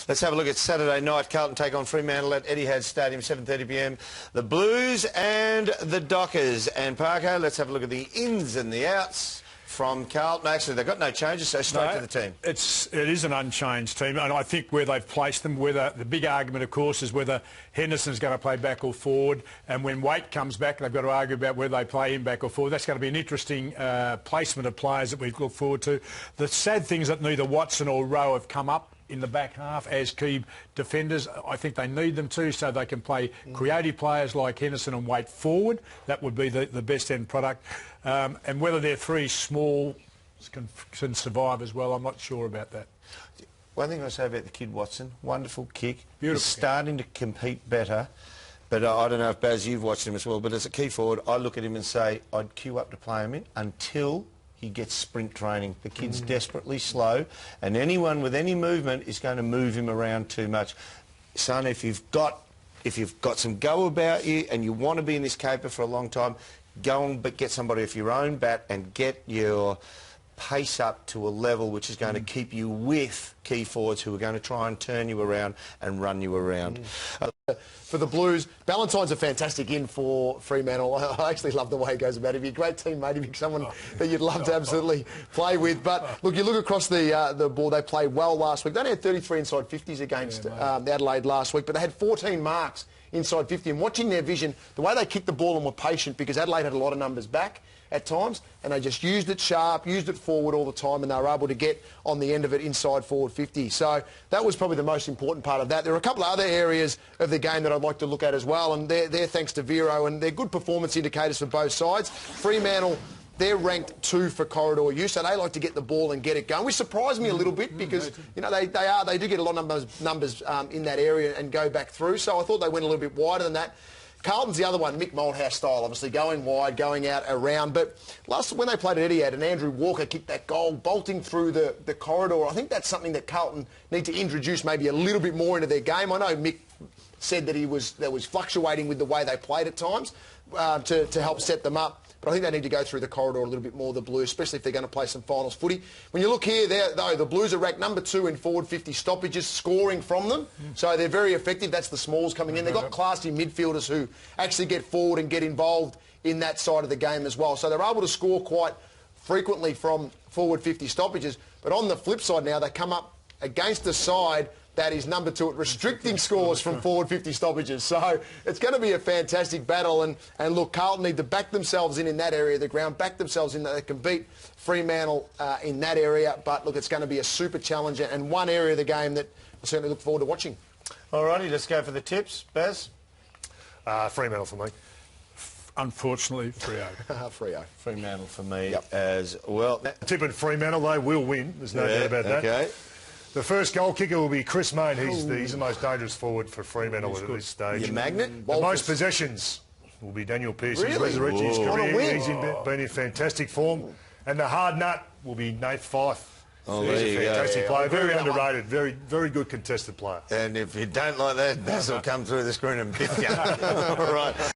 Let's have a look at Saturday night. Carlton take on Fremantle at Etihad Stadium, 7:30 p.m. The Blues and the Dockers. And Parker, let's have a look at the ins and the outs from Carlton. Actually, they've got no changes, so straight to the team. It is an unchanged team, and I think where they've placed them, whether the big argument, of course, is whether Henderson's going to play back or forward, and when Waite comes back, they've got to argue about whether they play him back or forward. That's going to be an interesting placement of players that we look forward to. The sad thing is that neither Watson or Rowe have come up in the back half as key defenders. I think they need them to, so they can play creative players like Henderson and Waite forward. That would be the best end product. And whether their three small can survive as well, I'm not sure about that. One thing I say about the kid Watson, wonderful kick. Beautiful. He's starting to compete better. But I don't know if, Baz, you've watched him as well, but as a key forward, I look at him and say, I'd queue up to play him in until he gets sprint training. The kid's desperately slow, and anyone with any movement is going to move him around too much. Son, if you've got some go about you and you want to be in this caper for a long time, go and get somebody off your own bat and get your pace up to a level which is going to keep you with key forwards who are going to try and turn you around and run you around. For the Blues, Ballantyne's a fantastic in for Fremantle. I actually love the way he goes about it. He'd be a great teammate. He'd be someone that you'd love to absolutely play with. But look, you look across the board, they played well last week. They only had 33 inside 50s against the Adelaide last week, but they had 14 marks inside 50. And watching their vision, the way they kicked the ball and were patient, because Adelaide had a lot of numbers back at times, and they just used it sharp, used it forward all the time, and they were able to get on the end of it inside forward 50. So that was probably the most important part of that. There are a couple of other areas of the game that I'd like to look at as well, and they're thanks to Vero, and they're good performance indicators for both sides. Fremantle, they're ranked 2 for corridor use, so they like to get the ball and get it going, which surprised me a little bit because, you know, they do get a lot of numbers in that area and go back through, so I thought they went a little bit wider than that. Carlton's the other one, Mick Malthouse style, obviously, going wide, going out, around. But when they played at Etihad and Andrew Walker kicked that goal, bolting through the corridor, I think that's something that Carlton need to introduce maybe a little bit more into their game. I know Mick said that that was fluctuating with the way they played at times to help set them up. But I think they need to go through the corridor a little bit more, the Blues, especially if they're going to play some finals footy. When you look here, though, the Blues are ranked number 2 in forward 50 stoppages, scoring from them. So they're very effective. That's the smalls coming in. They've got classy midfielders who actually get forward and get involved in that side of the game as well. So they're able to score quite frequently from forward 50 stoppages. But on the flip side now, they come up against a side that is number 2 at restricting scores from forward 50 stoppages. So it's going to be a fantastic battle. And look, Carlton need to back themselves in that area of the ground, back themselves in that they can beat Fremantle in that area. But look, it's going to be a super challenge and one area of the game that I certainly look forward to watching. All righty, let's go for the tips. Baz? Fremantle for me. Unfortunately, Freo. Freo. Fremantle for me as well. Tipping Fremantle, they will win. There's no doubt about that. Okay. The first goal kicker will be Chris Mayne. He's the most dangerous forward for Fremantle at this stage. Your magnet? The most possessions will be Daniel Pearce. He's Really? resurrected his On a career. wing. He's been in fantastic form. And the hard nut will be Nate Fyfe. Oh, He's there a you go. fantastic player. Very agree with that underrated. Very good contested player. And if you don't like that, Baz will come through the screen and biff you. All right.